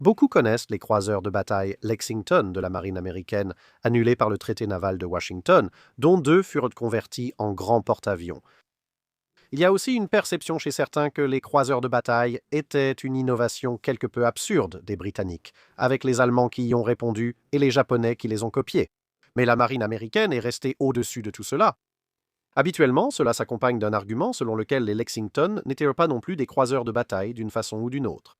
Beaucoup connaissent les croiseurs de bataille Lexington de la marine américaine, annulés par le traité naval de Washington, dont deux furent convertis en grands porte-avions. Il y a aussi une perception chez certains que les croiseurs de bataille étaient une innovation quelque peu absurde des Britanniques, avec les Allemands qui y ont répondu et les Japonais qui les ont copiés. Mais la marine américaine est restée au-dessus de tout cela. Habituellement, cela s'accompagne d'un argument selon lequel les Lexington n'étaient pas non plus des croiseurs de bataille d'une façon ou d'une autre.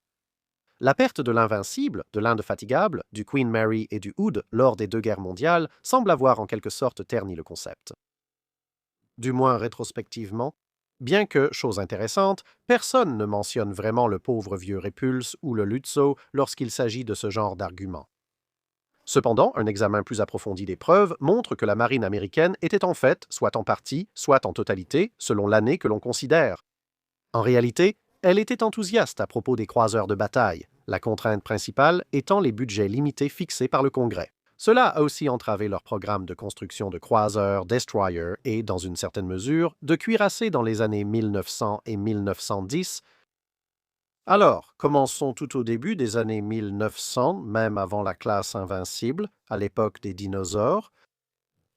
La perte de l'Invincible, de l'Indefatigable, du Queen Mary et du Hood lors des deux guerres mondiales semble avoir en quelque sorte terni le concept. Du moins rétrospectivement, bien que, chose intéressante, personne ne mentionne vraiment le pauvre vieux Repulse ou le Lutzow lorsqu'il s'agit de ce genre d'argument. Cependant, un examen plus approfondi des preuves montre que la marine américaine était en fait, soit en partie, soit en totalité, selon l'année que l'on considère. En réalité, elle était enthousiaste à propos des croiseurs de bataille, la contrainte principale étant les budgets limités fixés par le Congrès. Cela a aussi entravé leur programme de construction de croiseurs, destroyers et, dans une certaine mesure, de cuirassés dans les années 1900 et 1910. Alors, commençons tout au début des années 1900, même avant la classe invincible, à l'époque des dinosaures.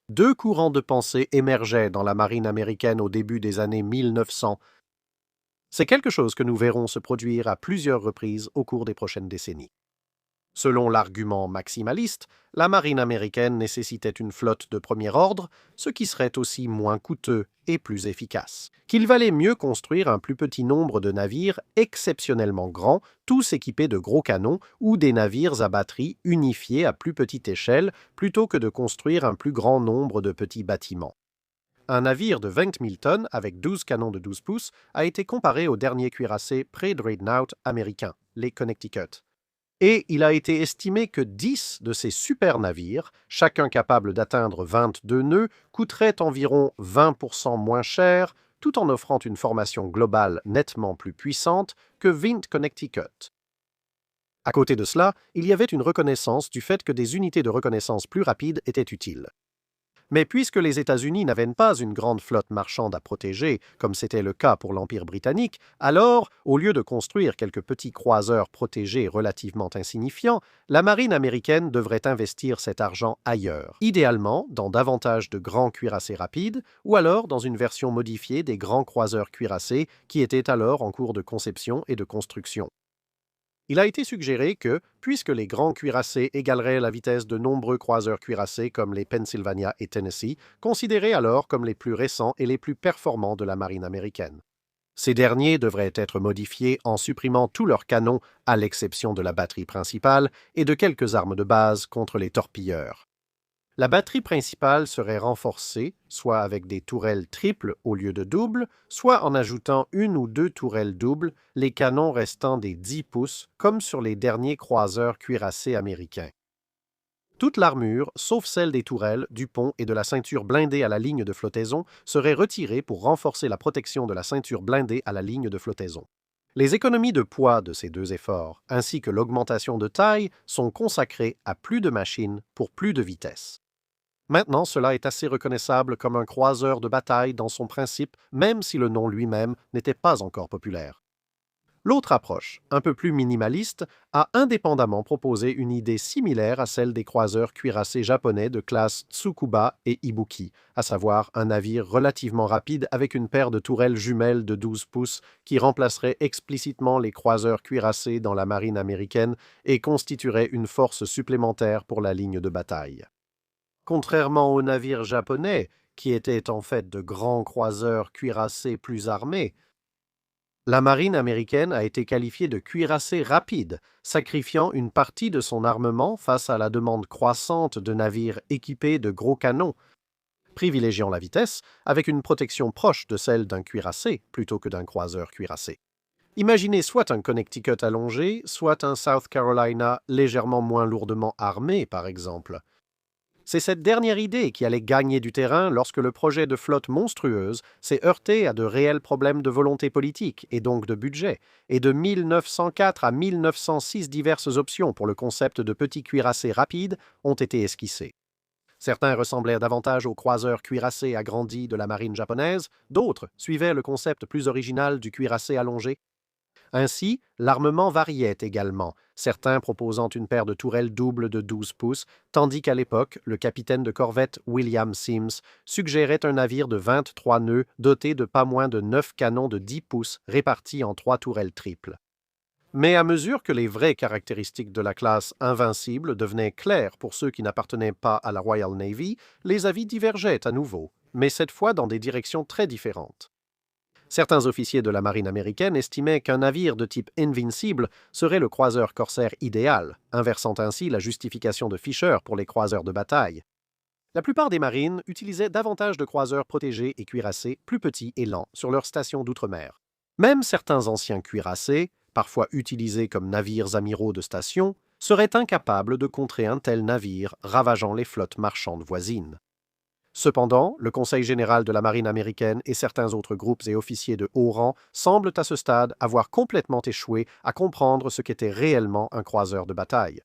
Deux courants de pensée émergeaient dans la marine américaine au début des années 1900. C'est quelque chose que nous verrons se produire à plusieurs reprises au cours des prochaines décennies. Selon l'argument maximaliste, la marine américaine nécessitait une flotte de premier ordre, ce qui serait aussi moins coûteux et plus efficace. Qu'il valait mieux construire un plus petit nombre de navires exceptionnellement grands, tous équipés de gros canons, ou des navires à batterie unifiés à plus petite échelle, plutôt que de construire un plus grand nombre de petits bâtiments. Un navire de 20 000 tonnes avec 12 canons de 12 pouces a été comparé au dernier cuirassé pré-dreadnought américain, les Connecticut. Et il a été estimé que 10 de ces super navires, chacun capable d'atteindre 22 nœuds, coûteraient environ 20% moins cher, tout en offrant une formation globale nettement plus puissante que 20 Connecticut. À côté de cela, il y avait une reconnaissance du fait que des unités de reconnaissance plus rapides étaient utiles. Mais puisque les États-Unis n'avaient pas une grande flotte marchande à protéger, comme c'était le cas pour l'Empire britannique, alors, au lieu de construire quelques petits croiseurs protégés relativement insignifiants, la marine américaine devrait investir cet argent ailleurs, idéalement dans davantage de grands cuirassés rapides, ou alors dans une version modifiée des grands croiseurs cuirassés qui étaient alors en cours de conception et de construction. Il a été suggéré que, puisque les grands cuirassés égaleraient la vitesse de nombreux croiseurs cuirassés comme les Pennsylvania et Tennessee, considérés alors comme les plus récents et les plus performants de la marine américaine. Ces derniers devraient être modifiés en supprimant tous leurs canons, à l'exception de la batterie principale et de quelques armes de base contre les torpilleurs. La batterie principale serait renforcée, soit avec des tourelles triples au lieu de doubles, soit en ajoutant une ou deux tourelles doubles, les canons restant des 10 pouces, comme sur les derniers croiseurs cuirassés américains. Toute l'armure, sauf celle des tourelles, du pont et de la ceinture blindée à la ligne de flottaison, serait retirée pour renforcer la protection de la ceinture blindée à la ligne de flottaison. Les économies de poids de ces deux efforts, ainsi que l'augmentation de taille, sont consacrées à plus de machines pour plus de vitesse. Maintenant, cela est assez reconnaissable comme un croiseur de bataille dans son principe, même si le nom lui-même n'était pas encore populaire. L'autre approche, un peu plus minimaliste, a indépendamment proposé une idée similaire à celle des croiseurs cuirassés japonais de classe Tsukuba et Ibuki, à savoir un navire relativement rapide avec une paire de tourelles jumelles de 12 pouces qui remplacerait explicitement les croiseurs cuirassés dans la marine américaine et constituerait une force supplémentaire pour la ligne de bataille. Contrairement aux navires japonais, qui étaient en fait de grands croiseurs cuirassés plus armés, la marine américaine a été qualifiée de cuirassé rapide, sacrifiant une partie de son armement face à la demande croissante de navires équipés de gros canons, privilégiant la vitesse avec une protection proche de celle d'un cuirassé plutôt que d'un croiseur cuirassé. Imaginez soit un Connecticut allongé, soit un South Carolina légèrement moins lourdement armé, par exemple. C'est cette dernière idée qui allait gagner du terrain lorsque le projet de flotte monstrueuse s'est heurté à de réels problèmes de volonté politique et donc de budget, et de 1904 à 1906 diverses options pour le concept de petits cuirassés rapides ont été esquissées. Certains ressemblèrent davantage aux croiseurs cuirassés agrandis de la marine japonaise, d'autres suivaient le concept plus original du cuirassé allongé. Ainsi, l'armement variait également, certains proposant une paire de tourelles doubles de 12 pouces, tandis qu'à l'époque, le capitaine de corvette William Sims suggérait un navire de 23 nœuds doté de pas moins de 9 canons de 10 pouces répartis en 3 tourelles triples. Mais à mesure que les vraies caractéristiques de la classe Invincible devenaient claires pour ceux qui n'appartenaient pas à la Royal Navy, les avis divergeaient à nouveau, mais cette fois dans des directions très différentes. Certains officiers de la marine américaine estimaient qu'un navire de type Invincible serait le croiseur corsaire idéal, inversant ainsi la justification de Fisher pour les croiseurs de bataille. La plupart des marines utilisaient davantage de croiseurs protégés et cuirassés, plus petits et lents, sur leurs stations d'outre-mer. Même certains anciens cuirassés, parfois utilisés comme navires amiraux de station, seraient incapables de contrer un tel navire ravageant les flottes marchandes voisines. Cependant, le Conseil général de la marine américaine et certains autres groupes et officiers de haut rang semblent à ce stade avoir complètement échoué à comprendre ce qu'était réellement un croiseur de bataille.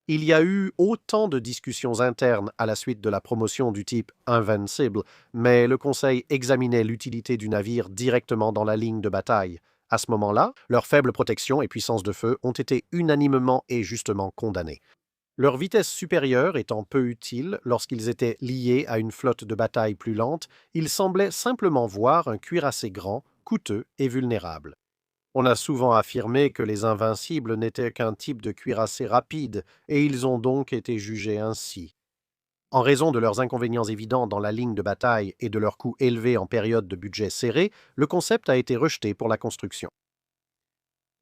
Il y a eu autant de discussions internes à la suite de la promotion du type Invincible, mais le Conseil examinait l'utilité du navire directement dans la ligne de bataille. À ce moment-là, leur faible protection et puissance de feu ont été unanimement et justement condamnées. Leur vitesse supérieure étant peu utile lorsqu'ils étaient liés à une flotte de bataille plus lente, ils semblaient simplement voir un cuirassé grand, coûteux et vulnérable. On a souvent affirmé que les Invincibles n'étaient qu'un type de cuirassé rapide, et ils ont donc été jugés ainsi. En raison de leurs inconvénients évidents dans la ligne de bataille et de leur coût élevé en période de budget serré, le concept a été rejeté pour la construction.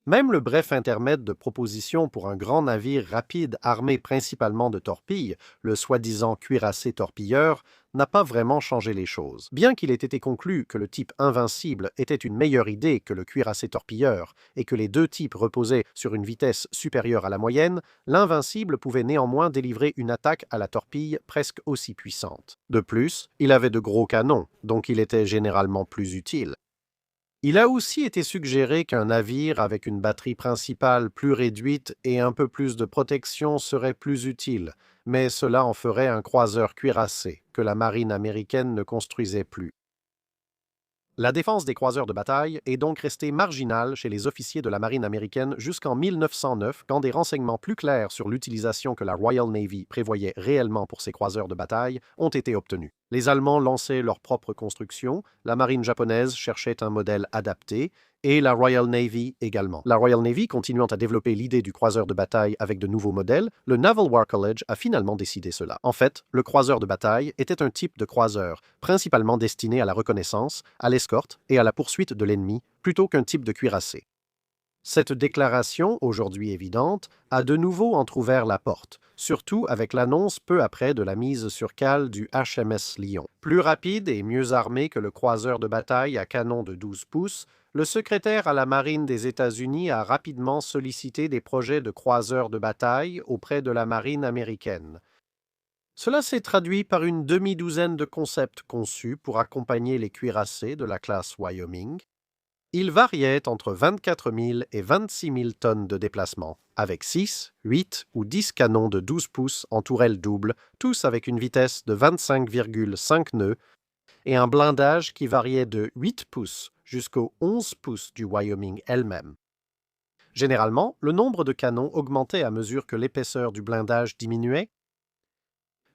Même le bref intermède de proposition pour un grand navire rapide armé principalement de torpilles, le soi-disant cuirassé torpilleur, n'a pas vraiment changé les choses. Bien qu'il ait été conclu que le type Invincible était une meilleure idée que le cuirassé torpilleur et que les deux types reposaient sur une vitesse supérieure à la moyenne, l'Invincible pouvait néanmoins délivrer une attaque à la torpille presque aussi puissante. De plus, il avait de gros canons, donc il était généralement plus utile. Il a aussi été suggéré qu'un navire avec une batterie principale plus réduite et un peu plus de protection serait plus utile, mais cela en ferait un croiseur cuirassé, que la marine américaine ne construisait plus. La défense des croiseurs de bataille est donc restée marginale chez les officiers de la marine américaine jusqu'en 1909, quand des renseignements plus clairs sur l'utilisation que la Royal Navy prévoyait réellement pour ces croiseurs de bataille ont été obtenus. Les Allemands lançaient leur propre construction, la marine japonaise cherchait un modèle adapté, et la Royal Navy également. La Royal Navy continuant à développer l'idée du croiseur de bataille avec de nouveaux modèles, le Naval War College a finalement décidé cela. En fait, le croiseur de bataille était un type de croiseur, principalement destiné à la reconnaissance, à l'escorte et à la poursuite de l'ennemi, plutôt qu'un type de cuirassé. Cette déclaration, aujourd'hui évidente, a de nouveau entrouvert la porte, surtout avec l'annonce peu après de la mise sur cale du HMS Lyon. Plus rapide et mieux armé que le croiseur de bataille à canon de 12 pouces, le secrétaire à la marine des États-Unis a rapidement sollicité des projets de croiseurs de bataille auprès de la marine américaine. Cela s'est traduit par une demi-douzaine de concepts conçus pour accompagner les cuirassés de la classe Wyoming. Il variait entre 24 000 et 26 000 tonnes de déplacement, avec 6, 8 ou 10 canons de 12 pouces en tourelle double, tous avec une vitesse de 25,5 nœuds, et un blindage qui variait de 8 pouces jusqu'aux 11 pouces du Wyoming elle-même. Généralement, le nombre de canons augmentait à mesure que l'épaisseur du blindage diminuait.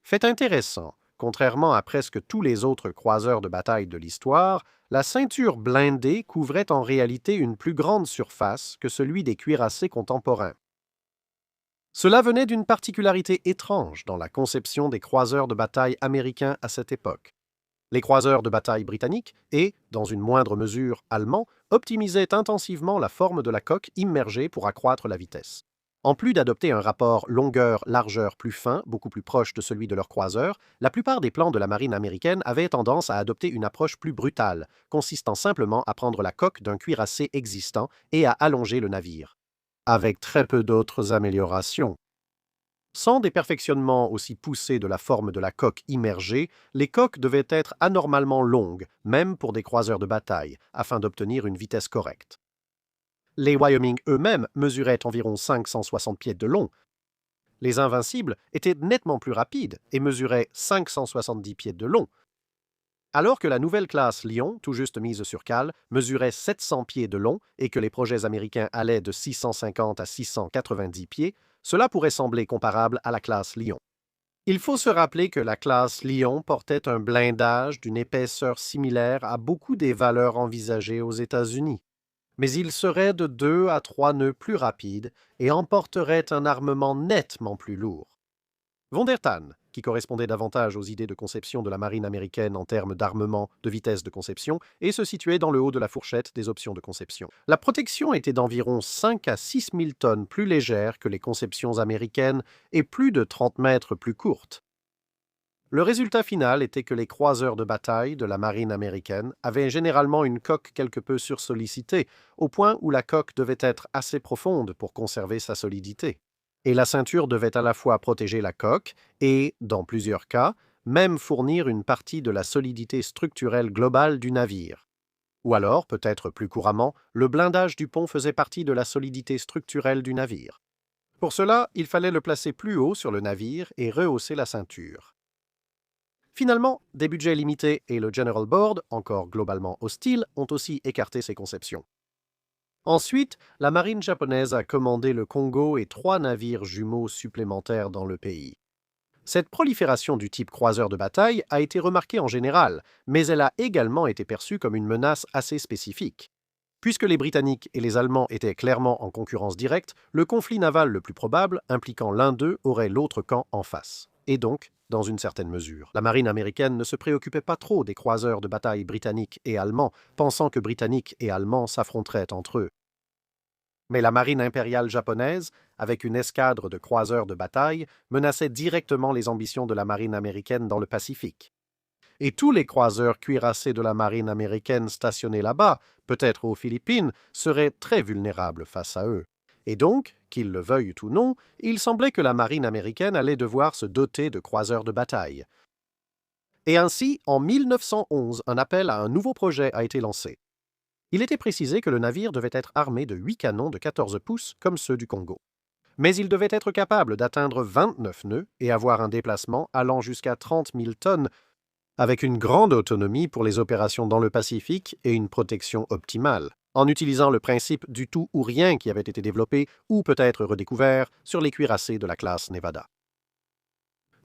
Fait intéressant, contrairement à presque tous les autres croiseurs de bataille de l'histoire, la ceinture blindée couvrait en réalité une plus grande surface que celui des cuirassés contemporains. Cela venait d'une particularité étrange dans la conception des croiseurs de bataille américains à cette époque. Les croiseurs de bataille britanniques et, dans une moindre mesure, allemands, optimisaient intensivement la forme de la coque immergée pour accroître la vitesse. En plus d'adopter un rapport longueur-largeur plus fin, beaucoup plus proche de celui de leurs croiseurs, la plupart des plans de la marine américaine avaient tendance à adopter une approche plus brutale, consistant simplement à prendre la coque d'un cuirassé existant et à allonger le navire, avec très peu d'autres améliorations. Sans des perfectionnements aussi poussés de la forme de la coque immergée, les coques devaient être anormalement longues, même pour des croiseurs de bataille, afin d'obtenir une vitesse correcte. Les Wyoming eux-mêmes mesuraient environ 560 pieds de long. Les Invincibles étaient nettement plus rapides et mesuraient 570 pieds de long. Alors que la nouvelle classe Lion, tout juste mise sur cale, mesurait 700 pieds de long et que les projets américains allaient de 650 à 690 pieds, cela pourrait sembler comparable à la classe Lion. Il faut se rappeler que la classe Lion portait un blindage d'une épaisseur similaire à beaucoup des valeurs envisagées aux États-Unis, mais il serait de 2 à 3 nœuds plus rapide et emporterait un armement nettement plus lourd. Von der Tann, qui correspondait davantage aux idées de conception de la marine américaine en termes d'armement, de vitesse de conception, et se situait dans le haut de la fourchette des options de conception. La protection était d'environ 5 à 6 000 tonnes plus légère que les conceptions américaines et plus de 30 mètres plus courte. Le résultat final était que les croiseurs de bataille de la marine américaine avaient généralement une coque quelque peu sursollicitée, au point où la coque devait être assez profonde pour conserver sa solidité. Et la ceinture devait à la fois protéger la coque et, dans plusieurs cas, même fournir une partie de la solidité structurelle globale du navire. Ou alors, peut-être plus couramment, le blindage du pont faisait partie de la solidité structurelle du navire. Pour cela, il fallait le placer plus haut sur le navire et rehausser la ceinture. Finalement, des budgets limités et le General Board, encore globalement hostile, ont aussi écarté ces conceptions. Ensuite, la marine japonaise a commandé le Congo et 3 navires jumeaux supplémentaires dans le pays. Cette prolifération du type croiseur de bataille a été remarquée en général, mais elle a également été perçue comme une menace assez spécifique. Puisque les Britanniques et les Allemands étaient clairement en concurrence directe, le conflit naval le plus probable impliquant l'un d'eux aurait l'autre camp en face. Et donc, dans une certaine mesure, la marine américaine ne se préoccupait pas trop des croiseurs de bataille britanniques et allemands, pensant que Britanniques et Allemands s'affronteraient entre eux. Mais la marine impériale japonaise, avec une escadre de croiseurs de bataille, menaçait directement les ambitions de la marine américaine dans le Pacifique. Et tous les croiseurs cuirassés de la marine américaine stationnés là-bas, peut-être aux Philippines, seraient très vulnérables face à eux. Et donc, qu'ils le veuillent ou non, il semblait que la marine américaine allait devoir se doter de croiseurs de bataille. Et ainsi, en 1911, un appel à un nouveau projet a été lancé. Il était précisé que le navire devait être armé de 8 canons de 14 pouces comme ceux du Congo. Mais il devait être capable d'atteindre 29 nœuds et avoir un déplacement allant jusqu'à 30 000 tonnes, avec une grande autonomie pour les opérations dans le Pacifique et une protection optimale, en utilisant le principe du tout ou rien qui avait été développé ou peut-être redécouvert sur les cuirassés de la classe Nevada.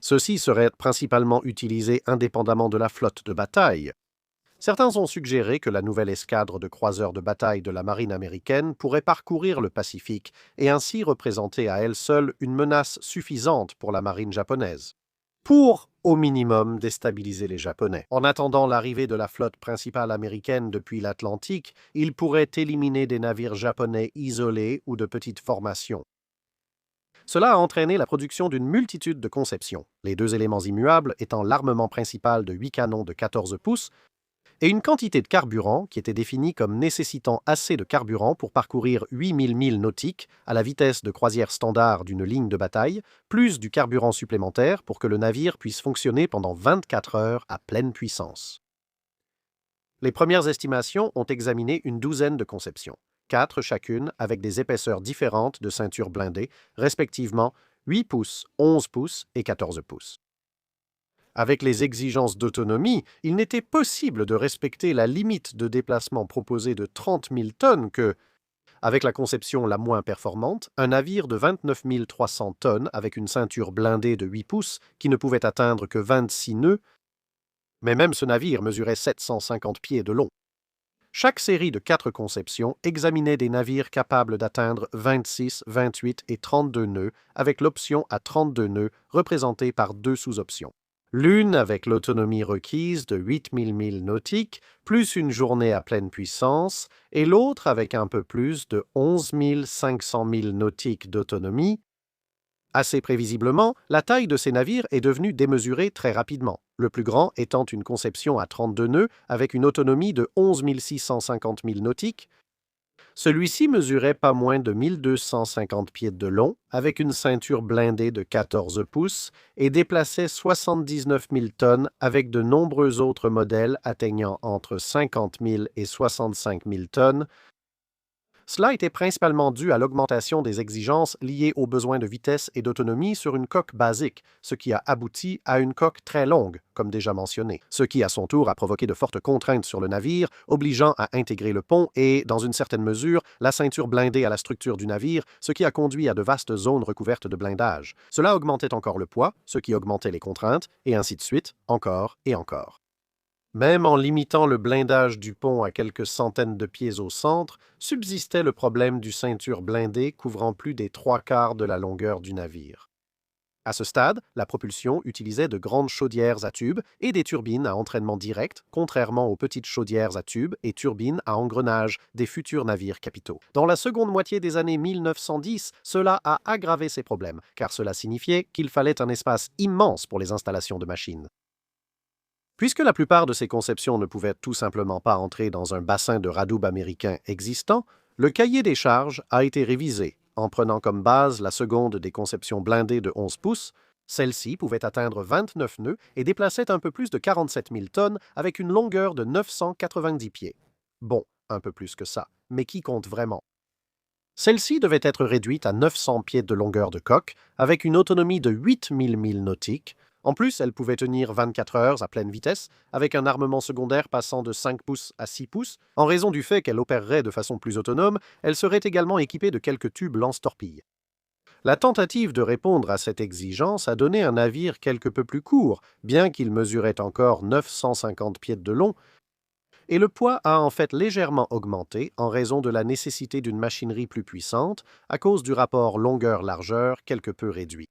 Ceux-ci seraient principalement utilisés indépendamment de la flotte de bataille. Certains ont suggéré que la nouvelle escadre de croiseurs de bataille de la marine américaine pourrait parcourir le Pacifique et ainsi représenter à elle seule une menace suffisante pour la marine japonaise, pour, au minimum, déstabiliser les Japonais. En attendant l'arrivée de la flotte principale américaine depuis l'Atlantique, ils pourraient éliminer des navires japonais isolés ou de petites formations. Cela a entraîné la production d'une multitude de conceptions, les 2 éléments immuables étant l'armement principal de 8 canons de 14 pouces et une quantité de carburant qui était définie comme nécessitant assez de carburant pour parcourir 8000 milles nautiques à la vitesse de croisière standard d'une ligne de bataille, plus du carburant supplémentaire pour que le navire puisse fonctionner pendant 24 heures à pleine puissance. Les premières estimations ont examiné une douzaine de conceptions, 4 chacune avec des épaisseurs différentes de ceintures blindées, respectivement 8 pouces, 11 pouces et 14 pouces. Avec les exigences d'autonomie, il n'était possible de respecter la limite de déplacement proposée de 30 000 tonnes que, avec la conception la moins performante, un navire de 29 300 tonnes avec une ceinture blindée de 8 pouces qui ne pouvait atteindre que 26 nœuds, mais même ce navire mesurait 750 pieds de long. Chaque série de 4 conceptions examinait des navires capables d'atteindre 26, 28 et 32 nœuds avec l'option à 32 nœuds représentée par 2 sous-options. L'une avec l'autonomie requise de 8000 milles nautiques, plus une journée à pleine puissance, et l'autre avec un peu plus de 11 500 milles nautiques d'autonomie. Assez prévisiblement, la taille de ces navires est devenue démesurée très rapidement, le plus grand étant une conception à 32 nœuds avec une autonomie de 11 650 milles nautiques. Celui-ci mesurait pas moins de 1250 pieds de long, avec une ceinture blindée de 14 pouces, et déplaçait 79 000 tonnes avec de nombreux autres modèles atteignant entre 50 000 et 65 000 tonnes. Cela était principalement dû à l'augmentation des exigences liées aux besoins de vitesse et d'autonomie sur une coque basique, ce qui a abouti à une coque très longue, comme déjà mentionné, ce qui à son tour a provoqué de fortes contraintes sur le navire, obligeant à intégrer le pont et, dans une certaine mesure, la ceinture blindée à la structure du navire, ce qui a conduit à de vastes zones recouvertes de blindage. Cela augmentait encore le poids, ce qui augmentait les contraintes, et ainsi de suite, encore et encore. Même en limitant le blindage du pont à quelques centaines de pieds au centre, subsistait le problème du ceinture blindée couvrant plus des trois quarts de la longueur du navire. À ce stade, la propulsion utilisait de grandes chaudières à tubes et des turbines à entraînement direct, contrairement aux petites chaudières à tubes et turbines à engrenage des futurs navires capitaux. Dans la seconde moitié des années 1910, cela a aggravé ces problèmes, car cela signifiait qu'il fallait un espace immense pour les installations de machines. Puisque la plupart de ces conceptions ne pouvaient tout simplement pas entrer dans un bassin de radoub américain existant, le cahier des charges a été révisé en prenant comme base la seconde des conceptions blindées de 11 pouces. Celle-ci pouvait atteindre 29 nœuds et déplaçait un peu plus de 47 000 tonnes avec une longueur de 990 pieds. Bon, un peu plus que ça, mais qui compte vraiment? Celle-ci devait être réduite à 900 pieds de longueur de coque, avec une autonomie de 8000 milles nautiques. En plus, elle pouvait tenir 24 heures à pleine vitesse, avec un armement secondaire passant de 5 pouces à 6 pouces. En raison du fait qu'elle opérerait de façon plus autonome, elle serait également équipée de quelques tubes lance-torpilles. La tentative de répondre à cette exigence a donné un navire quelque peu plus court, bien qu'il mesurait encore 950 pieds de long, et le poids a en fait légèrement augmenté en raison de la nécessité d'une machinerie plus puissante à cause du rapport longueur-largeur quelque peu réduit.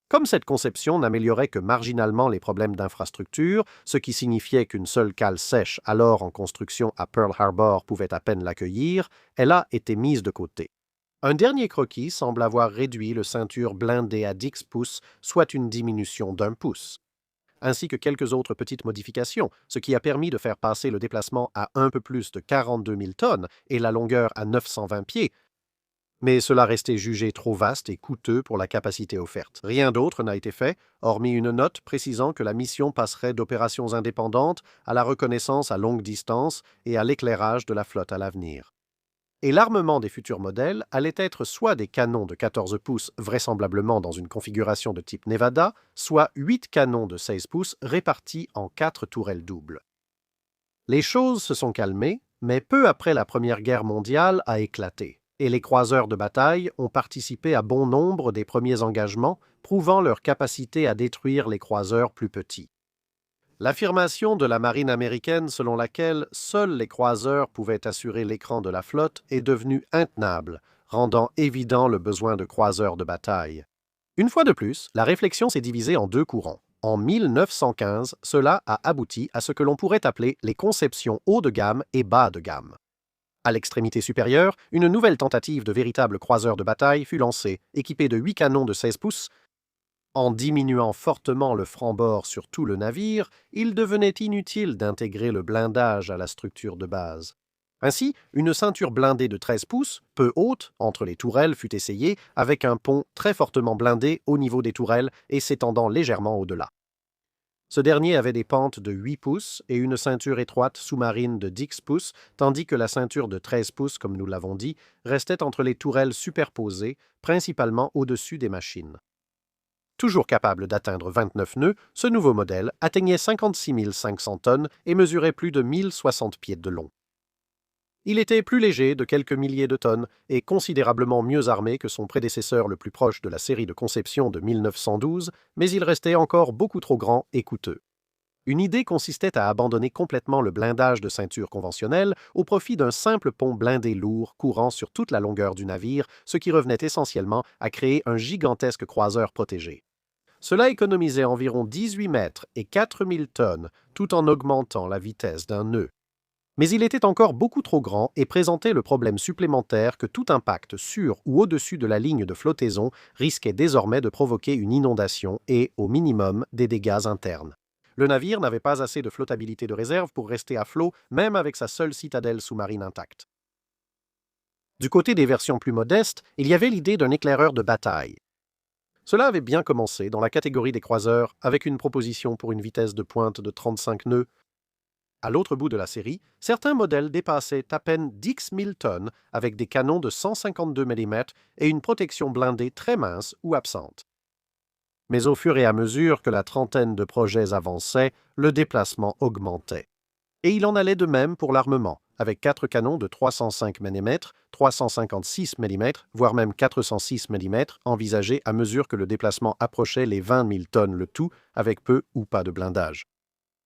Comme cette conception n'améliorait que marginalement les problèmes d'infrastructure, ce qui signifiait qu'une seule cale sèche alors en construction à Pearl Harbor pouvait à peine l'accueillir, elle a été mise de côté. Un dernier croquis semble avoir réduit le ceinture blindé à 10 pouces, soit une diminution d'1 pouce, ainsi que quelques autres petites modifications, ce qui a permis de faire passer le déplacement à un peu plus de 42 000 tonnes et la longueur à 920 pieds, mais cela restait jugé trop vaste et coûteux pour la capacité offerte. Rien d'autre n'a été fait, hormis une note précisant que la mission passerait d'opérations indépendantes à la reconnaissance à longue distance et à l'éclairage de la flotte à l'avenir. Et l'armement des futurs modèles allait être soit des canons de 14 pouces vraisemblablement dans une configuration de type Nevada, soit 8 canons de 16 pouces répartis en 4 tourelles doubles. Les choses se sont calmées, mais peu après la Première Guerre mondiale a éclaté, et les croiseurs de bataille ont participé à bon nombre des premiers engagements, prouvant leur capacité à détruire les croiseurs plus petits. L'affirmation de la marine américaine selon laquelle seuls les croiseurs pouvaient assurer l'écran de la flotte est devenue intenable, rendant évident le besoin de croiseurs de bataille. Une fois de plus, la réflexion s'est divisée en deux courants. En 1915, cela a abouti à ce que l'on pourrait appeler les conceptions haut de gamme et bas de gamme. À l'extrémité supérieure, une nouvelle tentative de véritable croiseur de bataille fut lancée, équipée de 8 canons de 16 pouces. En diminuant fortement le franc-bord sur tout le navire, il devenait inutile d'intégrer le blindage à la structure de base. Ainsi, une ceinture blindée de 13 pouces, peu haute, entre les tourelles fut essayée, avec un pont très fortement blindé au niveau des tourelles et s'étendant légèrement au-delà. Ce dernier avait des pentes de 8 pouces et une ceinture étroite sous-marine de 10 pouces, tandis que la ceinture de 13 pouces, comme nous l'avons dit, restait entre les tourelles superposées, principalement au-dessus des machines. Toujours capable d'atteindre 29 nœuds, ce nouveau modèle atteignait 56 500 tonnes et mesurait plus de 1060 pieds de long. Il était plus léger de quelques milliers de tonnes et considérablement mieux armé que son prédécesseur le plus proche de la série de conception de 1912, mais il restait encore beaucoup trop grand et coûteux. Une idée consistait à abandonner complètement le blindage de ceinture conventionnel au profit d'un simple pont blindé lourd courant sur toute la longueur du navire, ce qui revenait essentiellement à créer un gigantesque croiseur protégé. Cela économisait environ 18 mètres et 4000 tonnes, tout en augmentant la vitesse d'un nœud. Mais il était encore beaucoup trop grand et présentait le problème supplémentaire que tout impact sur ou au-dessus de la ligne de flottaison risquait désormais de provoquer une inondation et, au minimum, des dégâts internes. Le navire n'avait pas assez de flottabilité de réserve pour rester à flot, même avec sa seule citadelle sous-marine intacte. Du côté des versions plus modestes, il y avait l'idée d'un éclaireur de bataille. Cela avait bien commencé dans la catégorie des croiseurs avec une proposition pour une vitesse de pointe de 35 nœuds. À l'autre bout de la série, certains modèles dépassaient à peine 10 000 tonnes avec des canons de 152 mm et une protection blindée très mince ou absente. Mais au fur et à mesure que la trentaine de projets avançait, le déplacement augmentait. Et il en allait de même pour l'armement, avec 4 canons de 305 mm, 356 mm, voire même 406 mm envisagés à mesure que le déplacement approchait les 20 000 tonnes le tout, avec peu ou pas de blindage.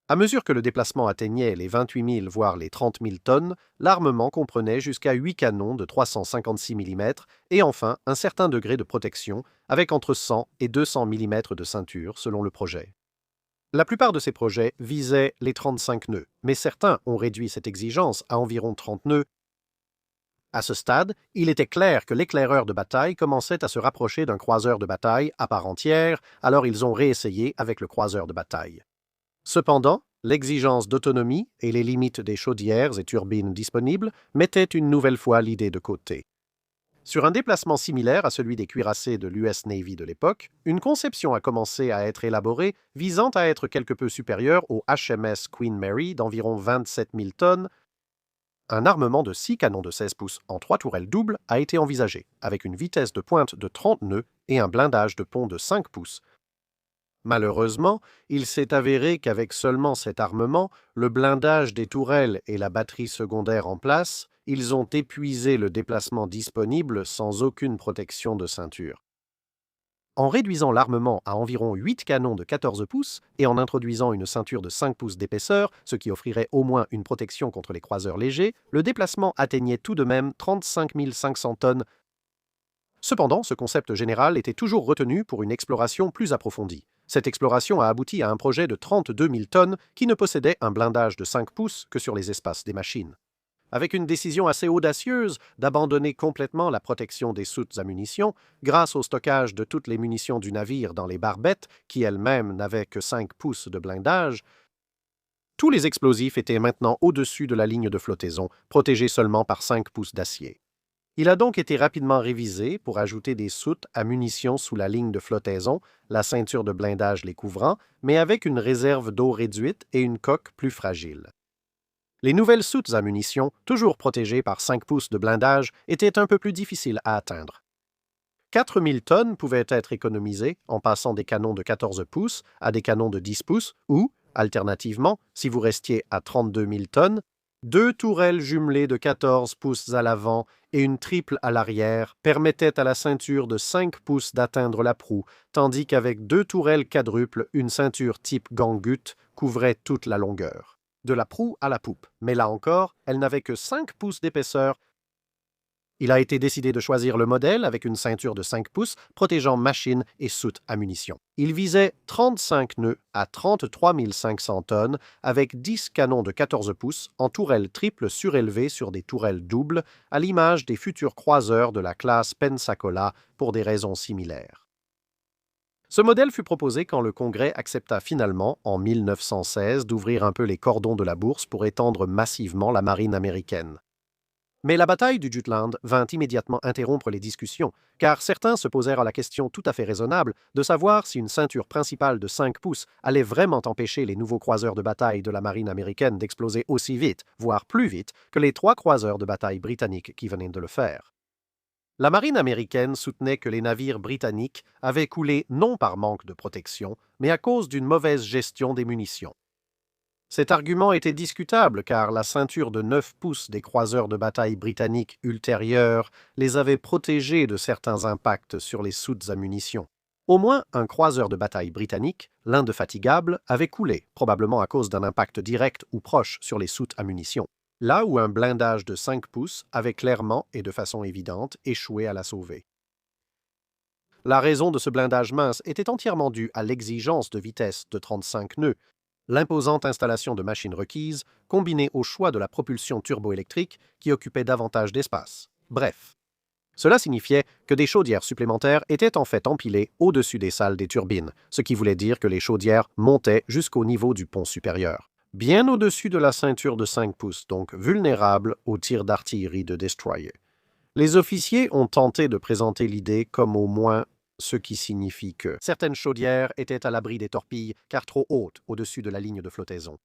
À mesure que le déplacement atteignait les 28 000 voire les 30 000 tonnes, l'armement comprenait jusqu'à 8 canons de 356 mm et enfin un certain degré de protection, avec entre 100 et 200 mm de ceinture selon le projet. La plupart de ces projets visaient les 35 nœuds, mais certains ont réduit cette exigence à environ 30 nœuds. À ce stade, il était clair que l'éclaireur de bataille commençait à se rapprocher d'un croiseur de bataille à part entière, alors ils ont réessayé avec le croiseur de bataille. Cependant, l'exigence d'autonomie et les limites des chaudières et turbines disponibles mettaient une nouvelle fois l'idée de côté. Sur un déplacement similaire à celui des cuirassés de l'US Navy de l'époque, une conception a commencé à être élaborée visant à être quelque peu supérieure au HMS Queen Mary d'environ 27 000 tonnes. Un armement de 6 canons de 16 pouces en 3 tourelles doubles a été envisagé, avec une vitesse de pointe de 30 nœuds et un blindage de pont de 5 pouces. Malheureusement, il s'est avéré qu'avec seulement cet armement, le blindage des tourelles et la batterie secondaire en place, ils ont épuisé le déplacement disponible sans aucune protection de ceinture. En réduisant l'armement à environ 8 canons de 14 pouces et en introduisant une ceinture de 5 pouces d'épaisseur, ce qui offrirait au moins une protection contre les croiseurs légers, le déplacement atteignait tout de même 35 500 tonnes. Cependant, ce concept général était toujours retenu pour une exploration plus approfondie. Cette exploration a abouti à un projet de 32 000 tonnes qui ne possédait un blindage de 5 pouces que sur les espaces des machines. Avec une décision assez audacieuse d'abandonner complètement la protection des soutes à munitions, grâce au stockage de toutes les munitions du navire dans les barbettes, qui elles-mêmes n'avaient que 5 pouces de blindage, tous les explosifs étaient maintenant au-dessus de la ligne de flottaison, protégés seulement par 5 pouces d'acier. Il a donc été rapidement révisé pour ajouter des soutes à munitions sous la ligne de flottaison, la ceinture de blindage les couvrant, mais avec une réserve d'eau réduite et une coque plus fragile. Les nouvelles soutes à munitions, toujours protégées par 5 pouces de blindage, étaient un peu plus difficiles à atteindre. 4 000 tonnes pouvaient être économisées en passant des canons de 14 pouces à des canons de 10 pouces ou, alternativement, si vous restiez à 32 000 tonnes, 2 tourelles jumelées de 14 pouces à l'avant et une triple à l'arrière permettaient à la ceinture de 5 pouces d'atteindre la proue, tandis qu'avec 2 tourelles quadruples, une ceinture type gangut couvrait toute la longueur, de la proue à la poupe. Mais là encore, elle n'avait que 5 pouces d'épaisseur. Il a été décidé de choisir le modèle avec une ceinture de 5 pouces protégeant machine et soute à munitions. Il visait 35 nœuds à 33 500 tonnes avec 10 canons de 14 pouces en tourelles triples surélevées sur des tourelles doubles à l'image des futurs croiseurs de la classe Pensacola pour des raisons similaires. Ce modèle fut proposé quand le Congrès accepta finalement, en 1916, d'ouvrir un peu les cordons de la bourse pour étendre massivement la marine américaine. Mais la bataille du Jutland vint immédiatement interrompre les discussions, car certains se posèrent la question tout à fait raisonnable de savoir si une ceinture principale de 5 pouces allait vraiment empêcher les nouveaux croiseurs de bataille de la marine américaine d'exploser aussi vite, voire plus vite, que les 3 croiseurs de bataille britanniques qui venaient de le faire. La marine américaine soutenait que les navires britanniques avaient coulé non par manque de protection, mais à cause d'une mauvaise gestion des munitions. Cet argument était discutable car la ceinture de 9 pouces des croiseurs de bataille britanniques ultérieurs les avait protégés de certains impacts sur les soutes à munitions. Au moins un croiseur de bataille britannique, l'Indefatigable, avait coulé, probablement à cause d'un impact direct ou proche sur les soutes à munitions, là où un blindage de 5 pouces avait clairement et de façon évidente échoué à la sauver. La raison de ce blindage mince était entièrement due à l'exigence de vitesse de 35 nœuds, l'imposante installation de machines requises, combinée au choix de la propulsion turboélectrique qui occupait davantage d'espace. Bref, cela signifiait que des chaudières supplémentaires étaient en fait empilées au-dessus des salles des turbines, ce qui voulait dire que les chaudières montaient jusqu'au niveau du pont supérieur, bien au-dessus de la ceinture de 5 pouces, donc vulnérable aux tirs d'artillerie de destroyers. Les officiers ont tenté de présenter l'idée comme au moins ce qui signifie que certaines chaudières étaient à l'abri des torpilles car trop hautes au-dessus de la ligne de flottaison.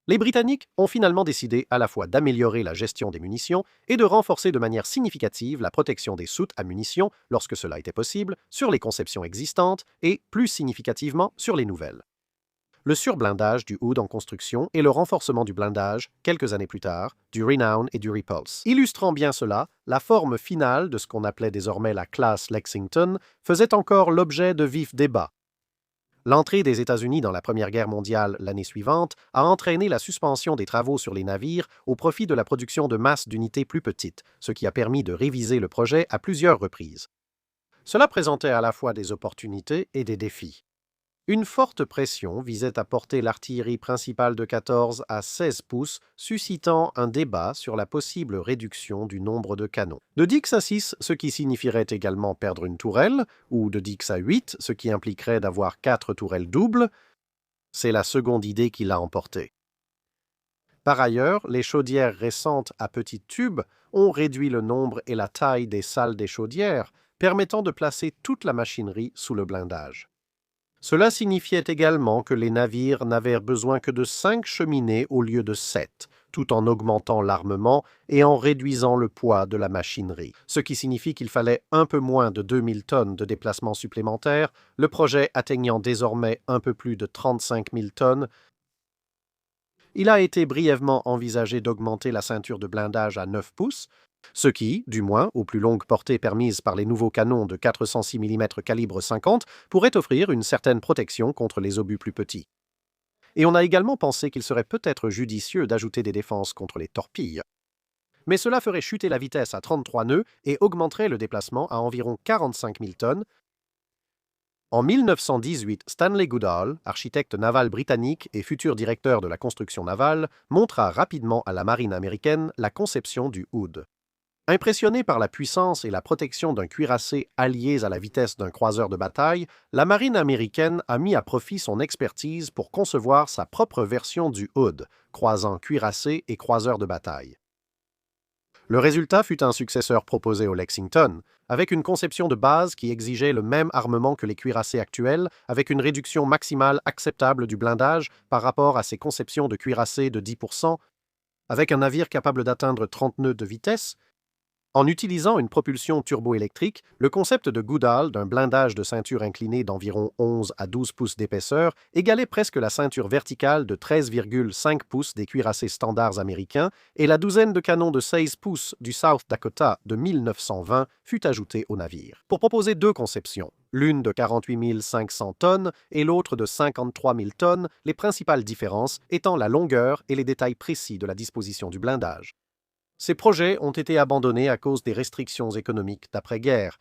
Les Britanniques ont finalement décidé à la fois d'améliorer la gestion des munitions et de renforcer de manière significative la protection des soutes à munitions, lorsque cela était possible, sur les conceptions existantes et, plus significativement, sur les nouvelles. Le surblindage du Hood en construction et le renforcement du blindage, quelques années plus tard, du Renown et du Repulse. Illustrant bien cela, la forme finale de ce qu'on appelait désormais la classe Lexington faisait encore l'objet de vifs débats. L'entrée des États-Unis dans la Première Guerre mondiale l'année suivante a entraîné la suspension des travaux sur les navires au profit de la production de masse d'unités plus petites, ce qui a permis de réviser le projet à plusieurs reprises. Cela présentait à la fois des opportunités et des défis. Une forte pression visait à porter l'artillerie principale de 14 à 16 pouces, suscitant un débat sur la possible réduction du nombre de canons. De 10 à 6, ce qui signifierait également perdre une tourelle, ou de 10 à 8, ce qui impliquerait d'avoir 4 tourelles doubles, c'est la seconde idée qui l'a emporté. Par ailleurs, les chaudières récentes à petits tubes ont réduit le nombre et la taille des salles des chaudières, permettant de placer toute la machinerie sous le blindage. Cela signifiait également que les navires n'avaient besoin que de 5 cheminées au lieu de 7, tout en augmentant l'armement et en réduisant le poids de la machinerie. Ce qui signifie qu'il fallait un peu moins de 2000 tonnes de déplacement supplémentaires, le projet atteignant désormais un peu plus de 35 000 tonnes. Il a été brièvement envisagé d'augmenter la ceinture de blindage à 9 pouces, ce qui, du moins aux plus longues portées permises par les nouveaux canons de 406 mm calibre 50, pourrait offrir une certaine protection contre les obus plus petits. Et on a également pensé qu'il serait peut-être judicieux d'ajouter des défenses contre les torpilles. Mais cela ferait chuter la vitesse à 33 nœuds et augmenterait le déplacement à environ 45 000 tonnes. En 1918, Stanley Goodall, architecte naval britannique et futur directeur de la construction navale, montra rapidement à la marine américaine la conception du Hood. Impressionné par la puissance et la protection d'un cuirassé alliés à la vitesse d'un croiseur de bataille, la marine américaine a mis à profit son expertise pour concevoir sa propre version du Hood, croisant cuirassé et croiseur de bataille. Le résultat fut un successeur proposé au Lexington, avec une conception de base qui exigeait le même armement que les cuirassés actuels, avec une réduction maximale acceptable du blindage par rapport à ses conceptions de cuirassés de 10%, avec un navire capable d'atteindre 30 nœuds de vitesse. En utilisant une propulsion turboélectrique, le concept de Goodall d'un blindage de ceinture inclinée d'environ 11 à 12 pouces d'épaisseur égalait presque la ceinture verticale de 13,5 pouces des cuirassés standards américains et la douzaine de canons de 16 pouces du South Dakota de 1920 fut ajoutée au navire. Pour proposer deux conceptions, l'une de 48 500 tonnes et l'autre de 53 000 tonnes, les principales différences étant la longueur et les détails précis de la disposition du blindage. Ces projets ont été abandonnés à cause des restrictions économiques d'après-guerre.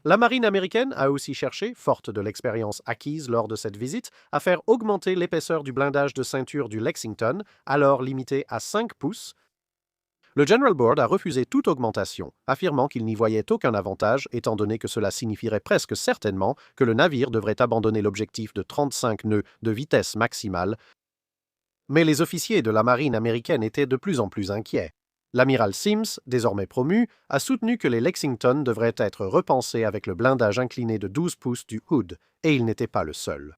La marine américaine a aussi cherché, forte de l'expérience acquise lors de cette visite, à faire augmenter l'épaisseur du blindage de ceinture du Lexington, alors limité à 5 pouces. Le General Board a refusé toute augmentation, affirmant qu'il n'y voyait aucun avantage étant donné que cela signifierait presque certainement que le navire devrait abandonner l'objectif de 35 nœuds de vitesse maximale. Mais les officiers de la marine américaine étaient de plus en plus inquiets. L'amiral Sims, désormais promu, a soutenu que les Lexington devraient être repensés avec le blindage incliné de 12 pouces du Hood, et il n'était pas le seul.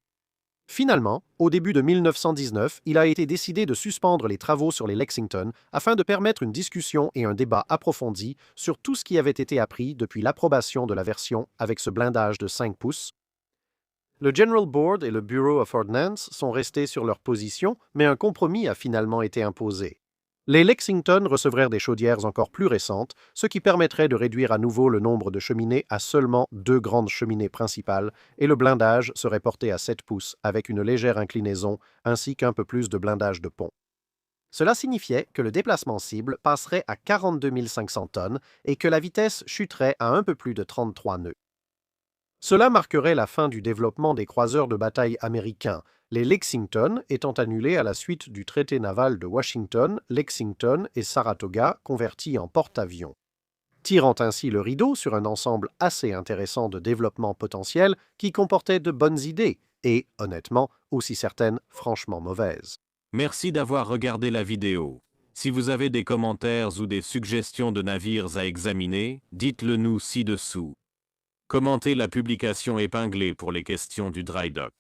Finalement, au début de 1919, il a été décidé de suspendre les travaux sur les Lexington afin de permettre une discussion et un débat approfondi sur tout ce qui avait été appris depuis l'approbation de la version avec ce blindage de 5 pouces. Le General Board et le Bureau of Ordnance sont restés sur leur position, mais un compromis a finalement été imposé. Les Lexington recevraient des chaudières encore plus récentes, ce qui permettrait de réduire à nouveau le nombre de cheminées à seulement 2 grandes cheminées principales, et le blindage serait porté à 7 pouces avec une légère inclinaison, ainsi qu'un peu plus de blindage de pont. Cela signifiait que le déplacement cible passerait à 42 500 tonnes et que la vitesse chuterait à un peu plus de 33 nœuds. Cela marquerait la fin du développement des croiseurs de bataille américains, les Lexington étant annulés à la suite du traité naval de Washington, Lexington et Saratoga convertis en porte-avions, tirant ainsi le rideau sur un ensemble assez intéressant de développement potentiel qui comportait de bonnes idées et, honnêtement, aussi certaines franchement mauvaises. Merci d'avoir regardé la vidéo. Si vous avez des commentaires ou des suggestions de navires à examiner, dites-le nous ci-dessous. Commentez la publication épinglée pour les questions du dry dock.